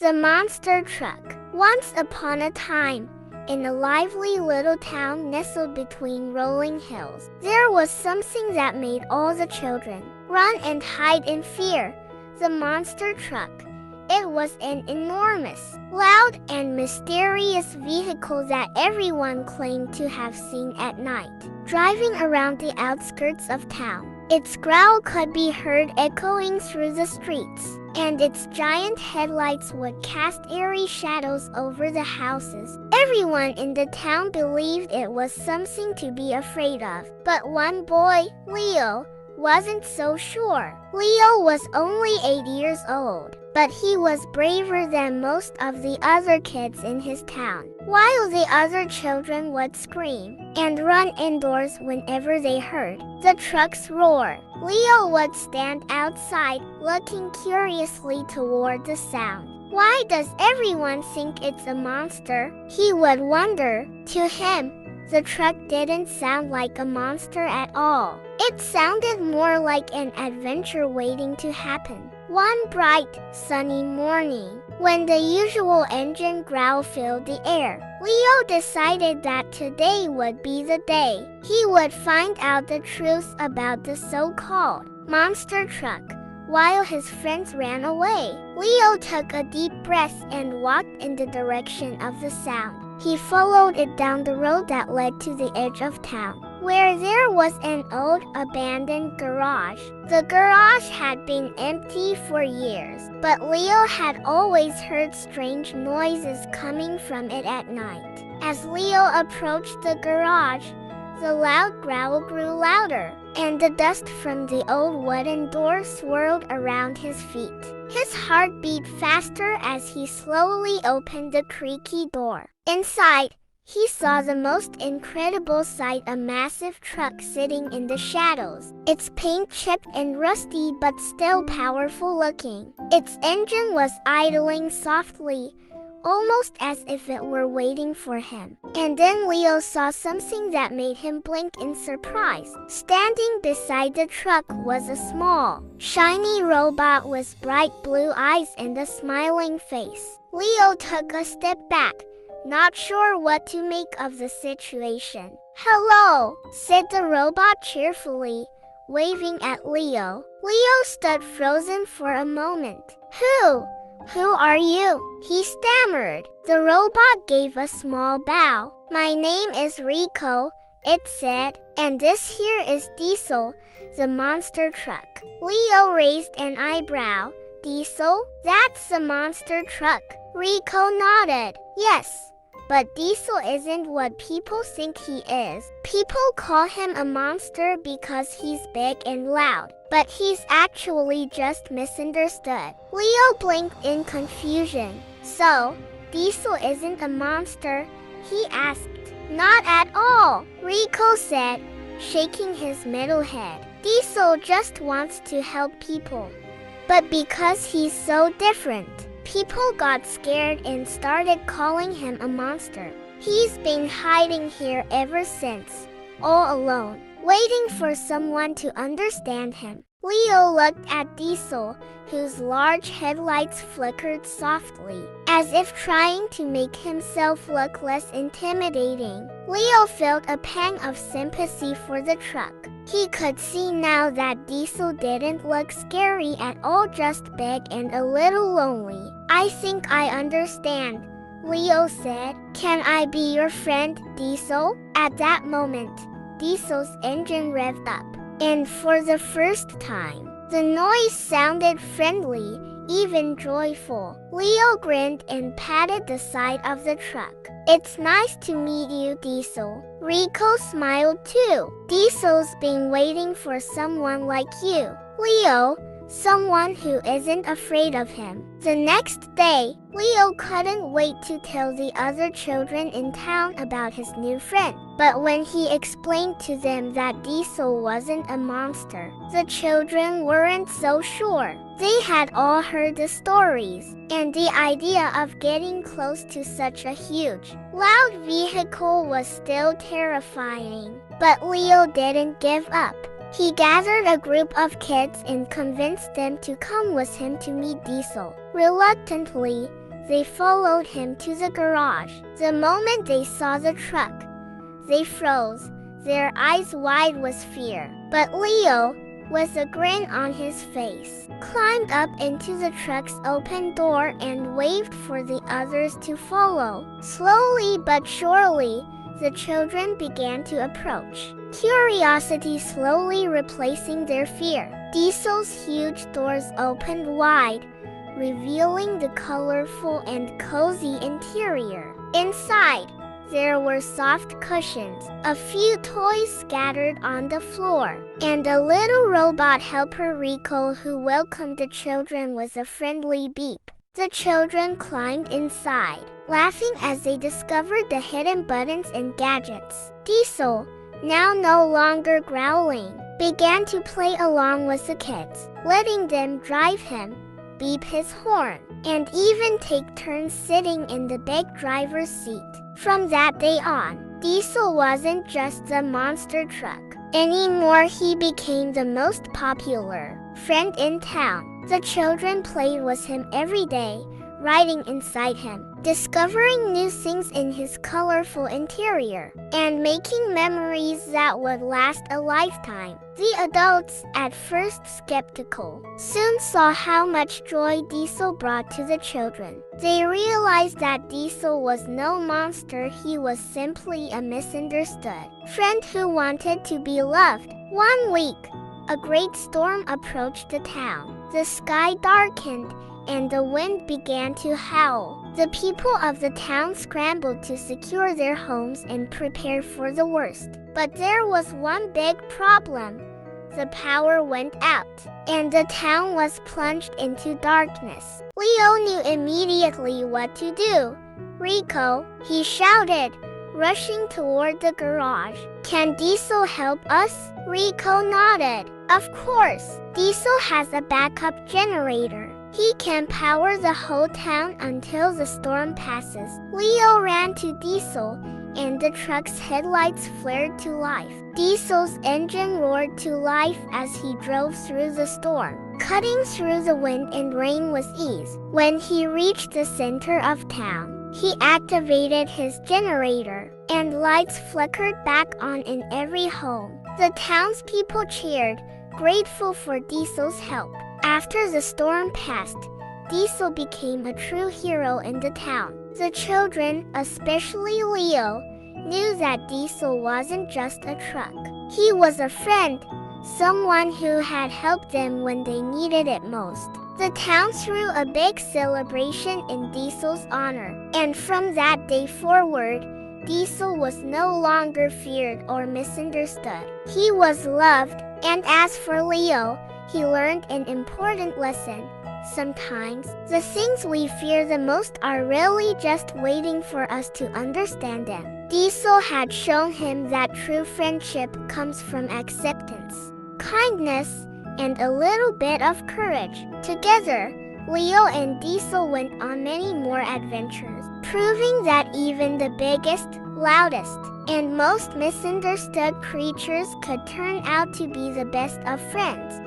The Monster Truck. Once upon a time, in a lively little town nestled between rolling hills, there was something that made all the children run and hide in fear. The monster truck. It was an enormous, loud, and mysterious vehicle that everyone claimed to have seen at night, driving around the outskirts of town. Its growl could be heard echoing through the streets, and its giant headlights would cast eerie shadows over the houses. Everyone in the town believed it was something to be afraid of, but one boy, Leo, wasn't so sure. Leo was only 8 years old, but he was braver than most of the other kids in his town. While the other children would scream and run indoors whenever they heard the truck's roar, Leo would stand outside, looking curiously toward the sound. Why does everyone think it's a monster? He would wonder. To him, the truck didn't sound like a monster at all. It sounded more like an adventure waiting to happen. One bright, sunny morning, when the usual engine growl filled the air, Leo decided that today would be the day he would find out the truth about the so-called monster truck. While his friends ran away, Leo took a deep breath and walked in the direction of the sound. He followed it down the road that led to the edge of town, where there was an old abandoned garage. The garage had been empty for years, but Leo had always heard strange noises coming from it at night. As Leo approached the garage, the loud growl grew louder, and the dust from the old wooden door swirled around his feet. His heart beat faster as he slowly opened the creaky door. Inside, he saw the most incredible sight: a massive truck sitting in the shadows. Its paint chipped and rusty but still powerful looking. Its engine was idling softly, almost as if it were waiting for him. And then Leo saw something that made him blink in surprise. Standing beside the truck was a small, shiny robot with bright blue eyes and a smiling face. Leo took a step back, not sure what to make of the situation. "Hello," said the robot cheerfully, waving at Leo. Leo stood frozen for a moment. Who are you?" he stammered. The robot gave a small bow. "My name is Rico," it said, "and this here is Diesel, the monster truck." Leo raised an eyebrow. "Diesel? That's the monster truck." Rico nodded. "Yes, but Diesel isn't what people think he is. People call him a monster because he's big and loud, but he's actually just misunderstood." Leo blinked in confusion. "So, Diesel isn't a monster?" he asked. "Not at all," Rico said, shaking his middle head. "Diesel just wants to help people. But because he's so different, people got scared and started calling him a monster. He's been hiding here ever since, all alone, waiting for someone to understand him." Leo looked at Diesel, whose large headlights flickered softly, as if trying to make himself look less intimidating. Leo felt a pang of sympathy for the truck. He could see now that Diesel didn't look scary at all, just big and a little lonely. "I think I understand," Leo said. "Can I be your friend, Diesel?" At that moment, Diesel's engine revved up, and for the first time, the noise sounded friendly, even joyful. Leo grinned and patted the side of the truck. "It's nice to meet you, Diesel." Rico smiled too. "Diesel's been waiting for someone like you, Leo, someone who isn't afraid of him." The next day, Leo couldn't wait to tell the other children in town about his new friend. But when he explained to them that Diesel wasn't a monster, the children weren't so sure. They had all heard the stories, and the idea of getting close to such a huge, loud vehicle was still terrifying. But Leo didn't give up. He gathered a group of kids and convinced them to come with him to meet Diesel. Reluctantly, They followed him to the garage. The moment they saw the truck, they froze, their eyes wide with fear. But Leo, with a grin on his face, climbed up into the truck's open door and waved for the others to follow. Slowly but surely, the children began to approach, curiosity slowly replacing their fear. Diesel's huge doors opened wide, revealing the colorful and cozy interior. Inside, there were soft cushions, a few toys scattered on the floor, and a little robot helper Rico who welcomed the children with a friendly beep. The children climbed inside, laughing as they discovered the hidden buttons and gadgets. Diesel, now no longer growling, began to play along with the kids, letting them drive him, beep his horn, and even take turns sitting in the big driver's seat. From that day on, Diesel wasn't just the monster truck. Anymore, he became the most popular friend in town. The children played with him every day, riding inside him, discovering new things in his colorful interior, and making memories that would last a lifetime. The adults, at first skeptical, soon saw how much joy Diesel brought to the children. They realized that Diesel was no monster, he was simply a misunderstood friend who wanted to be loved. One week, a great storm approached the town. The sky darkened, and the wind began to howl. The people of the town scrambled to secure their homes and prepare for the worst. But there was one big problem. The power went out, and the town was plunged into darkness. Leo knew immediately what to do. "Rico," he shouted, rushing toward the garage. "Can Diesel help us?" Rico nodded. "Of course. Diesel has a backup generator. He can power the whole town until the storm passes." Leo ran to Diesel, and the truck's headlights flared to life. Diesel's engine roared to life as he drove through the storm, cutting through the wind and rain with ease. When he reached the center of town, he activated his generator, and lights flickered back on in every home. The townspeople cheered, grateful for Diesel's help. After the storm passed, Diesel became a true hero in the town. The children, especially Leo, knew that Diesel wasn't just a truck. He was a friend, someone who had helped them when they needed it most. The town threw a big celebration in Diesel's honor, and from that day forward, Diesel was no longer feared or misunderstood. He was loved, and as for Leo, he learned an important lesson. Sometimes, the things we fear the most are really just waiting for us to understand them. Diesel had shown him that true friendship comes from acceptance, kindness, and a little bit of courage. Together, Leo and Diesel went on many more adventures, proving that even the biggest, loudest, and most misunderstood creatures could turn out to be the best of friends.